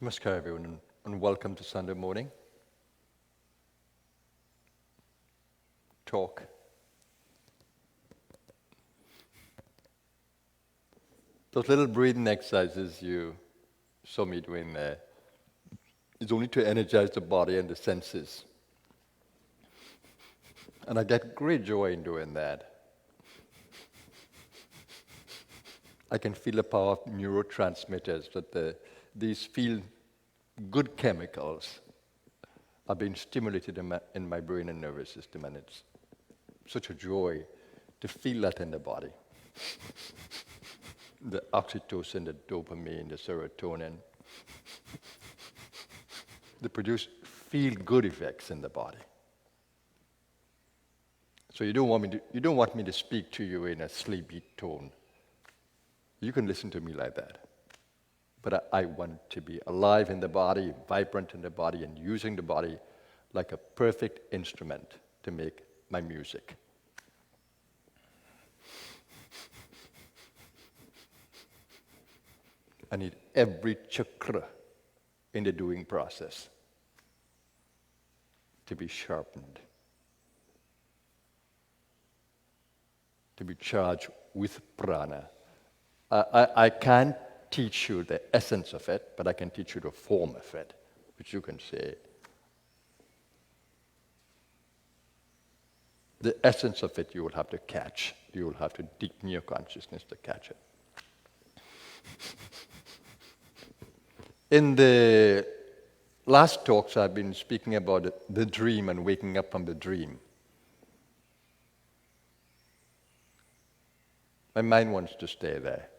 Namaskar everyone and welcome to Sunday morning talk. Those little breathing exercises you saw me doing there is only to energize the body and the senses. And I get great joy in doing that. I can feel the power of neurotransmitters, that these feel good chemicals are being stimulated in my brain and nervous system, and it's such a joy to feel that in the body. The oxytocin, the dopamine, the serotonin, they produce feel-good effects in the body. So you don't want me to speak to you in a sleepy tone. You can listen to me like that. But I want to be alive in the body, vibrant in the body, and using the body like a perfect instrument to make my music. I need every chakra in the doing process to be sharpened, to be charged with prana. I can't teach you the essence of it, but I can teach you the form of it, which you can say. The essence of it you will have to catch. You will have to deepen your consciousness to catch it. In the last talks, I've been speaking about the dream and waking up from the dream. My mind wants to stay there.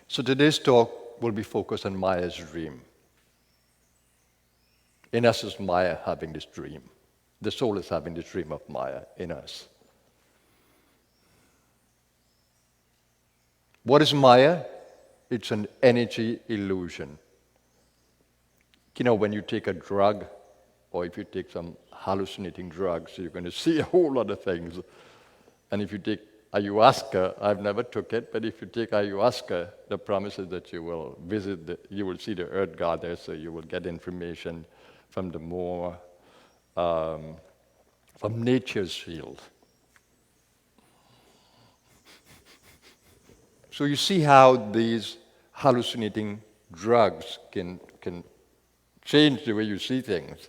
So today's talk will be focused on Maya's dream. In us is Maya having this dream. The soul is having this dream of Maya in us. What is Maya? It's an energy illusion. You know, when you take a drug, or if you take some hallucinating drugs, you're going to see a whole lot of things. And if you take ayahuasca, I've never took it, but if you take ayahuasca, the promise is that you will you will see the earth goddess, so you will get information from the more, from nature's field. So you see how these hallucinating drugs can change the way you see things.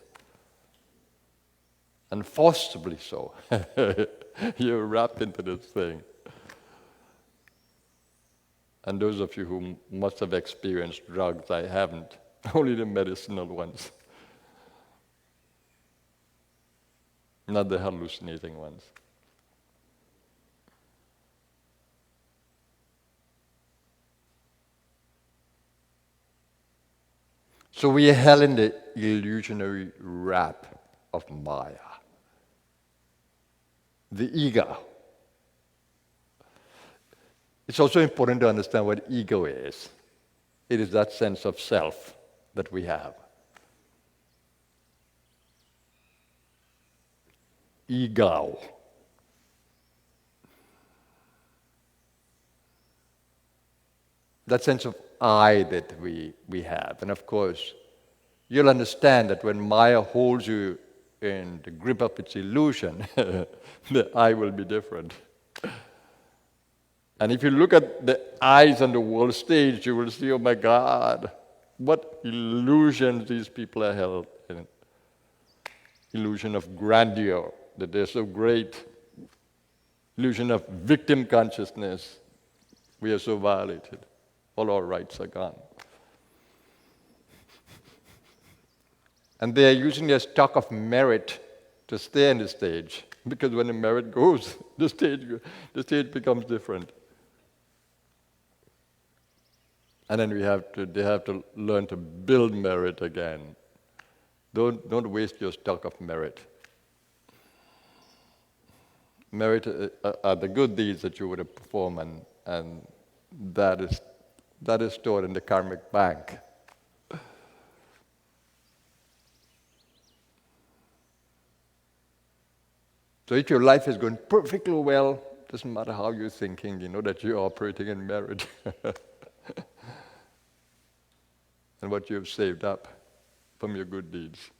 And forcibly so. You're wrapped into this thing. And those of you who must have experienced drugs, I haven't. Only the medicinal ones. Not the hallucinating ones. So we are held in the illusionary wrap of Maya. The ego. It's also important to understand what ego is. It is that sense of self that we have. Ego. That sense of I that we have. And of course, you'll understand that when Maya holds you in the grip of its illusion, the I will be different. And if you look at the eyes on the world stage, you will see, oh my God, what illusions these people are held in. Illusion of grandeur, that they're so great. Illusion of victim consciousness. We are so violated. All our rights are gone. And they are using their stock of merit to stay on the stage, because when the merit goes, the stage becomes different. And then they have to learn to build merit again. Don't waste your stock of merit. Merit are the good deeds that you would have performed, and that is stored in the karmic bank. So if your life is going perfectly well, Doesn't matter how you're thinking, you know that you're operating in merit and what you've saved up from your good deeds.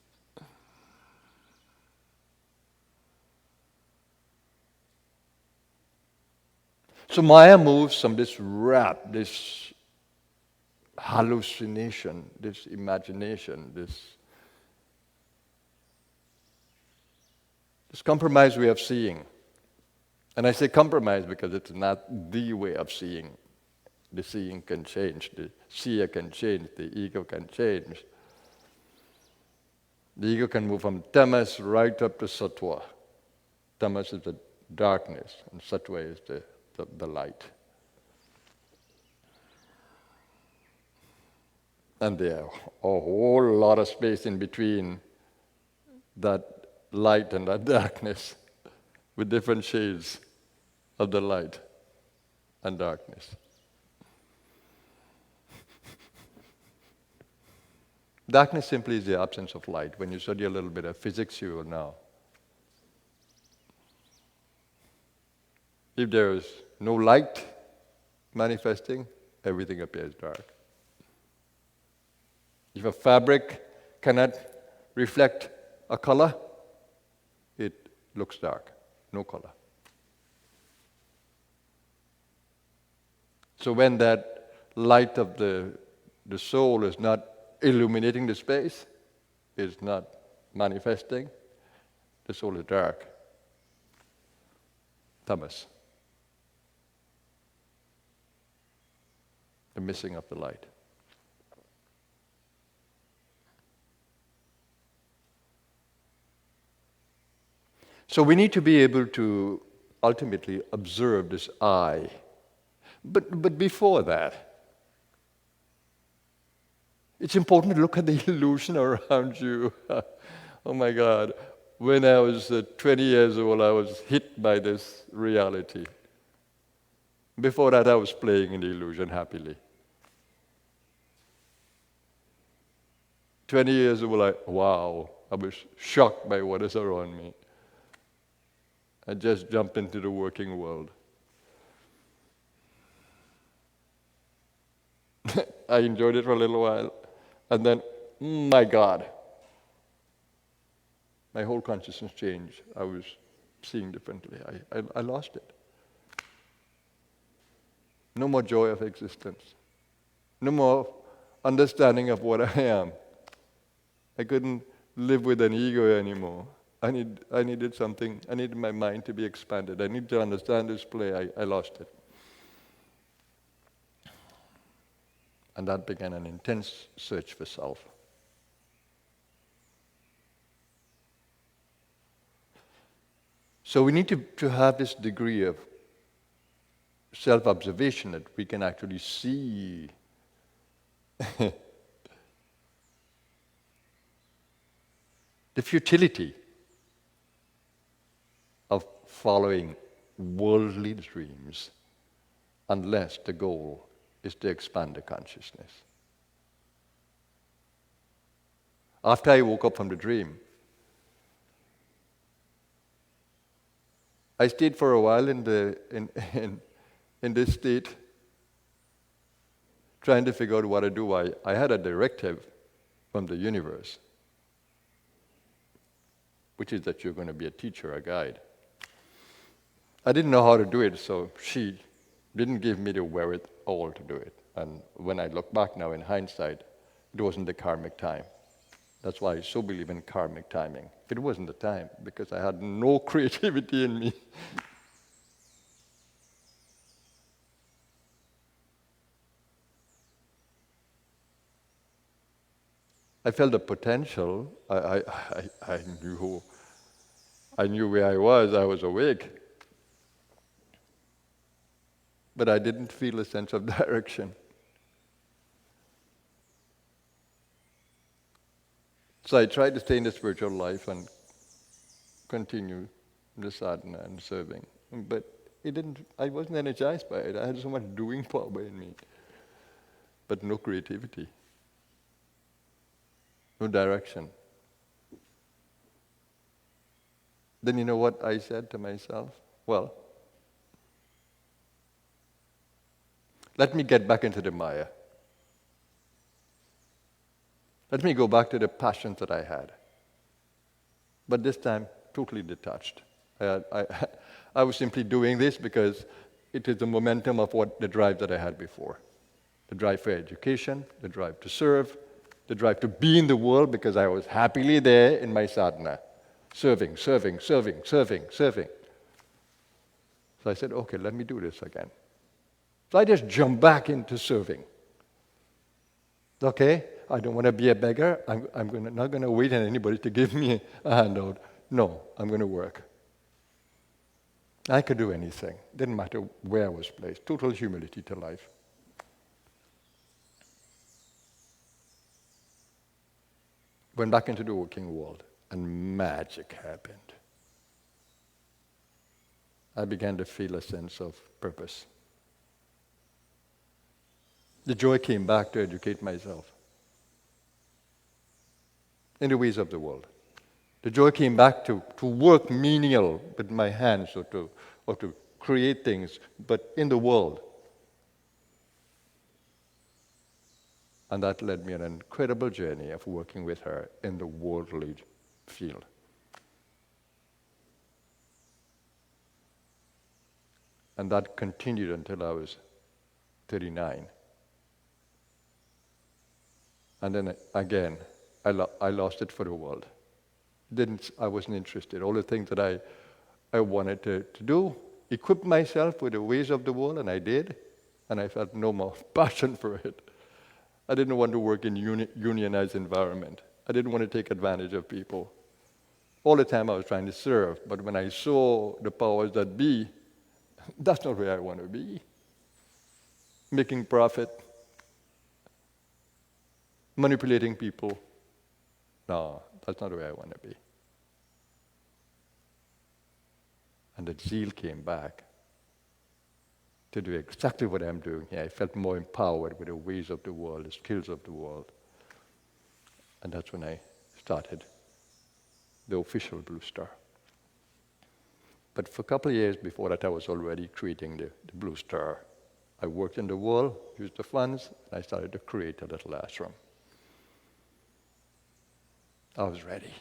So Maya moves from this wrap, this hallucination, this imagination, this compromised way of seeing. And I say compromise because it's not the way of seeing. The seeing can change, the seer can change, the ego can change. The ego can move from tamas right up to sattva. Tamas is the darkness, and sattva is the light. And there are a whole lot of space in between that light and that darkness, with different shades of the light and darkness. Darkness simply is the absence of light. When you study a little bit of physics, you will know. If there is no light manifesting, everything appears dark. If a fabric cannot reflect a color, it looks dark, no color. So when that light of the soul is not illuminating the space, is not manifesting, the soul is dark. Tamas. The missing of the light. So we need to be able to ultimately observe this I. But before that, it's important to look at the illusion around you. Oh my God. When I was 20 years old, I was hit by this reality. Before that, I was playing in the illusion happily. 20 years old, I was shocked by what is around me. I just jumped into the working world. I enjoyed it for a little while, and then, my God, my whole consciousness changed. I was seeing differently. I lost it. No more joy of existence. No more understanding of what I am. I couldn't live with an ego anymore. I needed something. I needed my mind to be expanded. I needed to understand this play. I lost it. And that began an intense search for self. So we need to have this degree of self-observation that we can actually see the futility of following worldly dreams unless the goal is to expand the consciousness. After I woke up from the dream, I stayed for a while in this state, trying to figure out what to do. I had a directive from the universe, which is that you're going to be a teacher, a guide. I didn't know how to do it, so she didn't give me the wherewithal to do it. And when I look back now in hindsight, it wasn't the karmic time. That's why I so believe in karmic timing. It wasn't the time, because I had no creativity in me. I felt the potential. I knew where I was awake. But I didn't feel a sense of direction. So I tried to stay in the spiritual life and continue the sadhana and serving. But I wasn't energized by it. I had so much doing power in me, but no creativity, no direction. Then you know what I said to myself? Well, Let me get back into the mire. Let me go back to the passions that I had. But this time, totally detached. I was simply doing this because it is the momentum of the drive that I had before. The drive for education, the drive to serve, the drive to be in the world because I was happily there in my sadhana. Serving. So I said, okay, let me do this again. So I just jumped back into serving. Okay, I don't want to be a beggar. I'm not going to wait on anybody to give me a handout. No, I'm going to work. I could do anything. Didn't matter where I was placed. Total humility to life. Went back into the working world, and magic happened. I began to feel a sense of purpose. The joy came back to educate myself in the ways of the world. The joy came back to work menial with my hands or to create things, but in the world. And that led me on an incredible journey of working with her in the worldly field. And that continued until I was 39. And then again, I lost it for the world. I wasn't interested. All the things that I wanted to do, equip myself with the ways of the world, and I did, and I felt no more passion for it. I didn't want to work in unionized environment. I didn't want to take advantage of people. All the time I was trying to serve, but when I saw the powers that be, that's not where I want to be. Making profit, manipulating people. No, that's not where I want to be. And the zeal came back to do exactly what I'm doing here. I felt more empowered with the ways of the world, the skills of the world. And that's when I started the official Blue Star. But for a couple of years before that, I was already creating the Blue Star. I worked in the world, used the funds, and I started to create a little ashram. I was ready.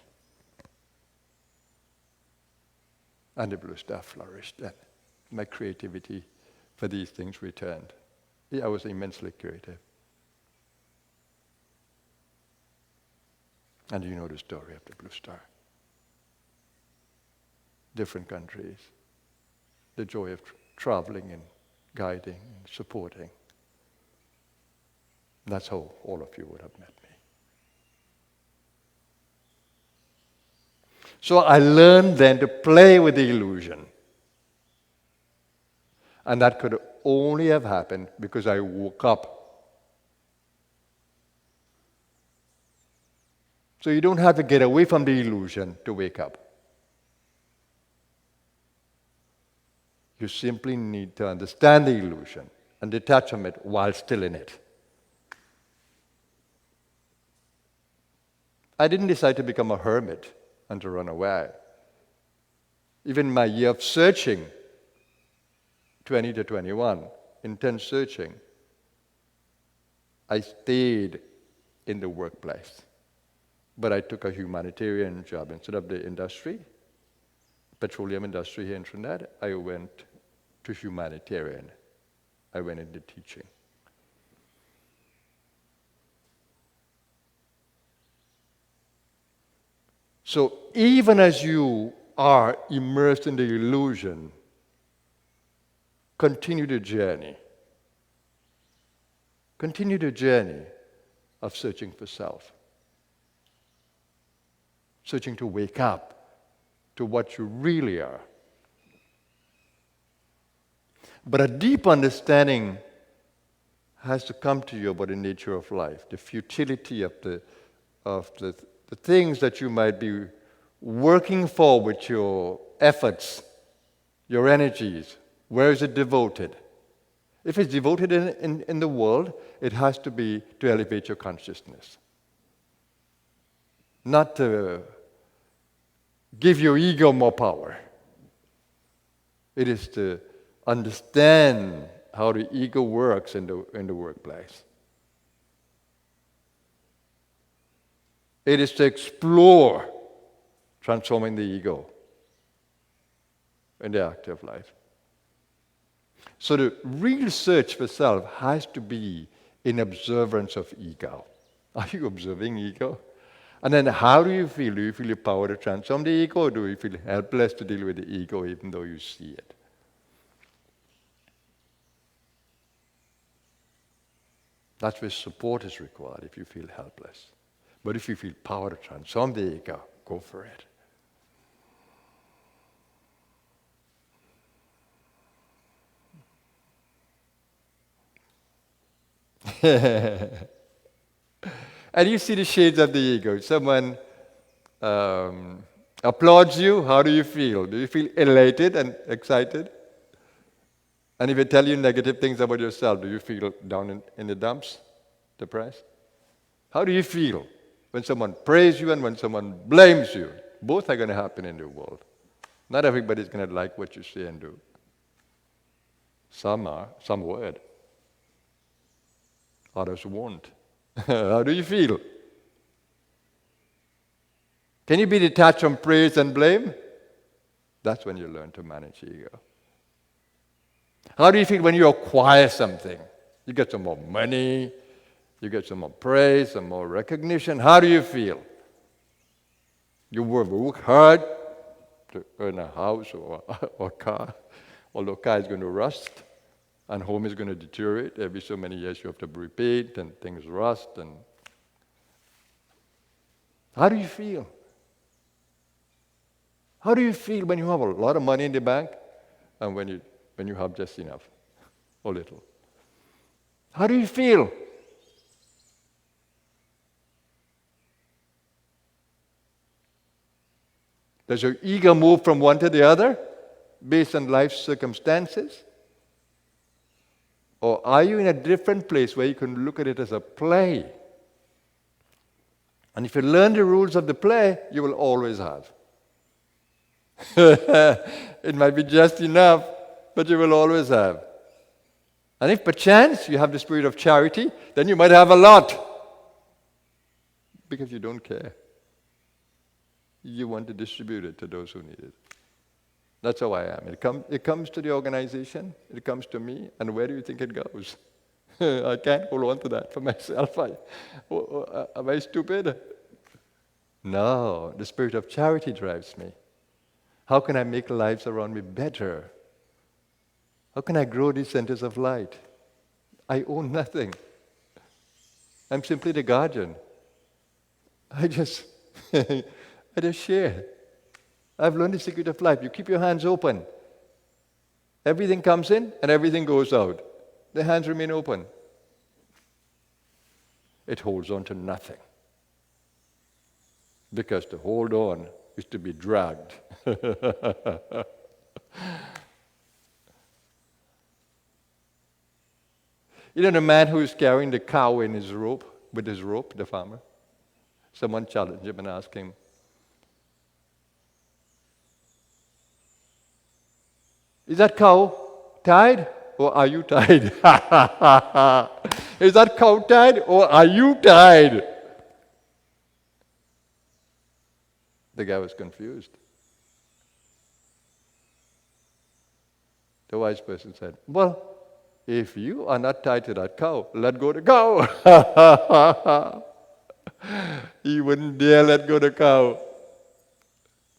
And the Blue Star flourished then. My creativity for these things returned. I was immensely creative. And you know the story of the Blue Star. Different countries, the joy of traveling and guiding and supporting. That's how all of you would have met me. So I learned then to play with the illusion. And that could only have happened because I woke up. So you don't have to get away from the illusion to wake up. You simply need to understand the illusion and detach from it while still in it. I didn't decide to become a hermit and to run away. Even my year of searching, 20 to 21, intense searching, I stayed in the workplace. But I took a humanitarian job instead of the industry, petroleum industry here in Trinidad. I went to humanitarian. I went into teaching. So even as you are immersed in the illusion, continue the journey. Continue the journey of searching for self. Searching to wake up to what you really are. But a deep understanding has to come to you about the nature of life, the futility of the things that you might be working for with your efforts, your energies. Where is it devoted? If it's devoted in the world, it has to be to elevate your consciousness. Not to give your ego more power. It is to understand how the ego works in the workplace. It is to explore transforming the ego in the active life. So the real search for self has to be in observance of ego. Are you observing ego? And then how do you feel? Do you feel the power to transform the ego, or do you feel helpless to deal with the ego even though you see it? That's where support is required if you feel helpless. But if you feel power to transform the ego, go for it. And you see the shades of the ego. Someone applauds you, how do you feel? Do you feel elated and excited? And if they tell you negative things about yourself, do you feel down in the dumps, depressed? How do you feel when someone praises you and when someone blames you? Both are going to happen in the world. Not everybody's going to like what you say and do. Some would. Others won't. How do you feel? Can you be detached from praise and blame? That's when you learn to manage ego. How do you feel when you acquire something? You get some more money, you get some more praise, some more recognition. How do you feel? You work hard to earn a house or a car, although car is going to rust and home is going to deteriorate. Every so many years you have to repaint and things rust. And how do you feel? How do you feel when you have a lot of money in the bank and when you have just enough or little? How do you feel? Does your ego move from one to the other based on life's circumstances? Or are you in a different place where you can look at it as a play? And if you learn the rules of the play, you will always have. It might be just enough, but you will always have. And if perchance you have the spirit of charity, then you might have a lot. Because you don't care. You want to distribute it to those who need it. That's how I am. It comes to the organization, it comes to me, and where do you think it goes? I can't hold on to that for myself. Am I stupid? No, the spirit of charity drives me. How can I make lives around me better? How can I grow these centers of light? I own nothing. I'm simply the guardian. I just share. I've learned the secret of life. You keep your hands open. Everything comes in and everything goes out. The hands remain open. It holds on to nothing. Because to hold on is to be dragged. You know the man who is carrying the cow in his rope, with his rope, the farmer? Someone challenged him and asked him, is that cow tied or are you tied? Is that cow tied or are you tied? The guy was confused. The wise person said, well, if you are not tied to that cow, let go the cow. He wouldn't dare let go the cow.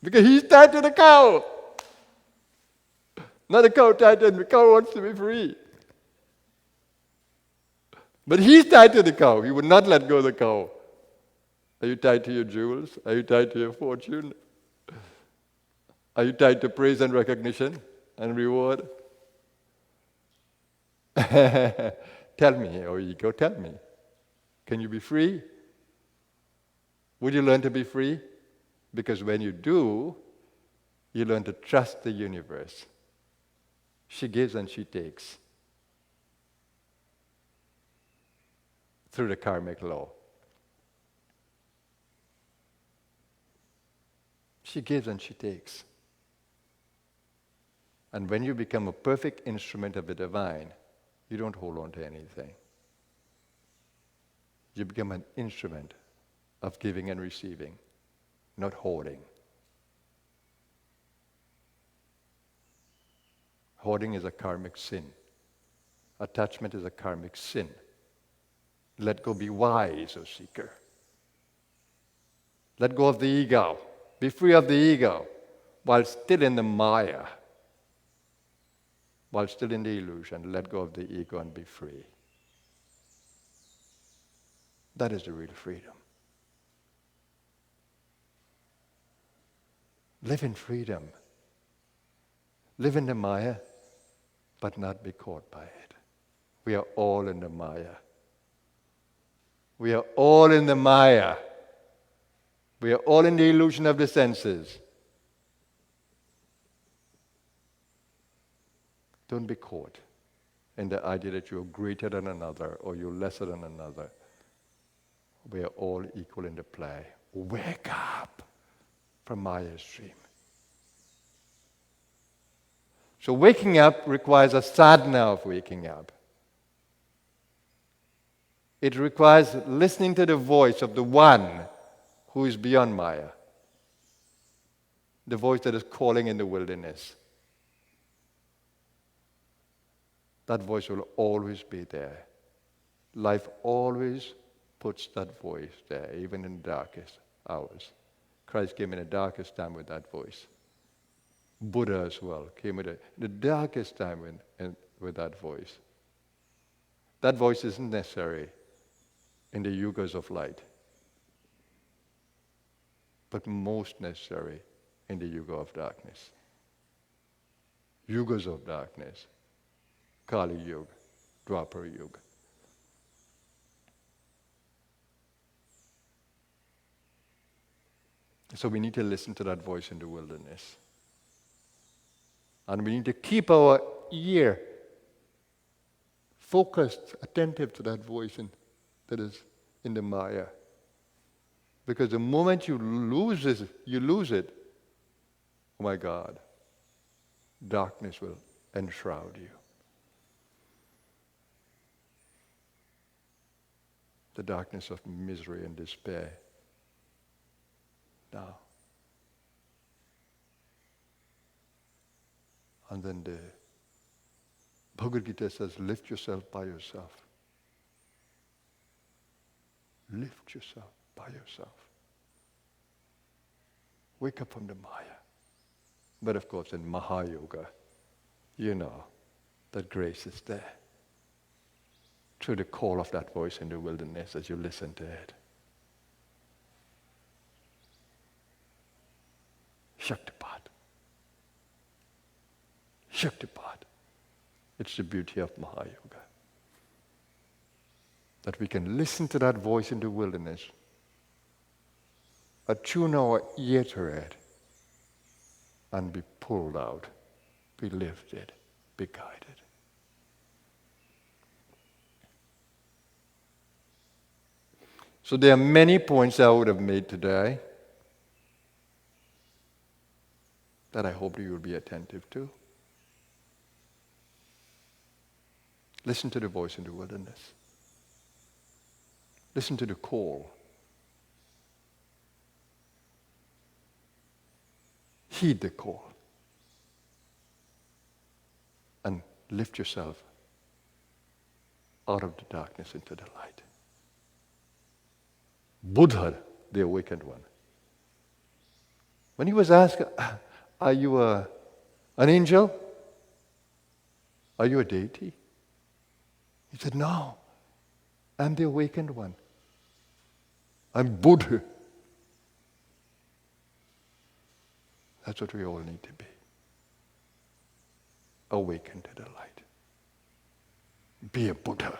Because he's tied to the cow. Not the cow tied to him. The cow wants to be free. But he's tied to the cow. He would not let go of the cow. Are you tied to your jewels? Are you tied to your fortune? Are you tied to praise and recognition and reward? Tell me, oh ego, tell me. Can you be free? Would you learn to be free? Because when you do, you learn to trust the universe. She gives and she takes. Through the karmic law. She gives and she takes. And when you become a perfect instrument of the divine, You don't hold on to anything. You become an instrument of giving and receiving, not hoarding. Hoarding is a karmic sin. Attachment is a karmic sin. Let go, be wise, O seeker. Let go of the ego. Be free of the ego while still in the maya. While still in the illusion, let go of the ego and be free. That is the real freedom. Live in freedom. Live in the maya, but not be caught by it. We are all in the maya. We are all in the maya. We are all in the illusion of the senses. Don't be caught in the idea that you're greater than another or you're lesser than another. We are all equal in the play. Wake up from Maya's dream. So waking up requires a sadhana of waking up. It requires listening to the voice of the one who is beyond Maya. The voice that is calling in the wilderness. That voice will always be there. Life always puts that voice there, even in the darkest hours. Christ came in the darkest time with that voice. Buddha as well came in the darkest time with that voice. That voice isn't necessary in the yugas of light, but most necessary in the yuga of darkness. Yugas of darkness. Kali Yuga, Dwapara Yuga. So we need to listen to that voice in the wilderness. And we need to keep our ear focused, attentive to that voice that is in the Maya. Because the moment you lose it, oh my God, darkness will enshroud you. The darkness of misery and despair. Now. And then the Bhagavad Gita says, lift yourself by yourself. Lift yourself by yourself. Wake up from the Maya. But of course in Mahayoga, you know that grace is there. Through the call of that voice in the wilderness as you listen to it. Shaktipat. Shaktipat. It's the beauty of Mahayoga. That we can listen to that voice in the wilderness, attune our ear to it, and be pulled out, be lifted, be guided. So there are many points I would have made today that I hope you will be attentive to. Listen to the voice in the wilderness. Listen to the call. Heed the call. And lift yourself out of the darkness into the light. Buddha, the awakened one. When he was asked, are you an angel? Are you a deity? He said, no, I'm the awakened one. I'm Buddha. That's what we all need to be. Awaken to the light. Be a Buddha.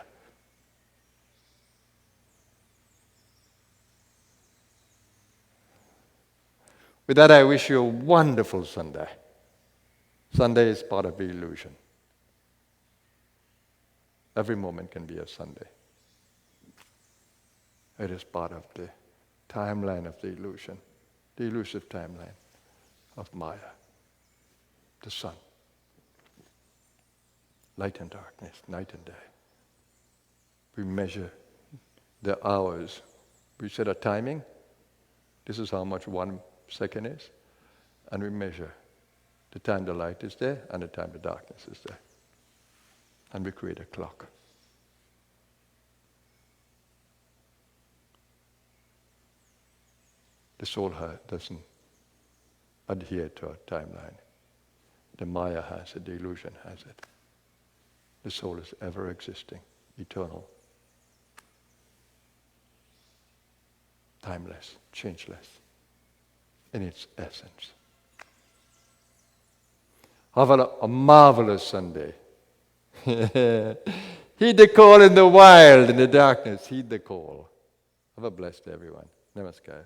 With that, I wish you a wonderful Sunday. Sunday is part of the illusion. Every moment can be a Sunday. It is part of the timeline of the illusion, the elusive timeline of Maya, the sun. light and darkness, night and day. We measure the hours. We set a timing. This is how much 1 second is. And we measure the time the light is there and the time the darkness is there. And we create a clock. The soul doesn't adhere to a timeline. The Maya has it, the illusion has it. The soul is ever existing, eternal, timeless, changeless in its essence. Have a marvelous Sunday. Heed the call in the wild, in the darkness. Heed the call. Have a blessed day, everyone. Namaskar.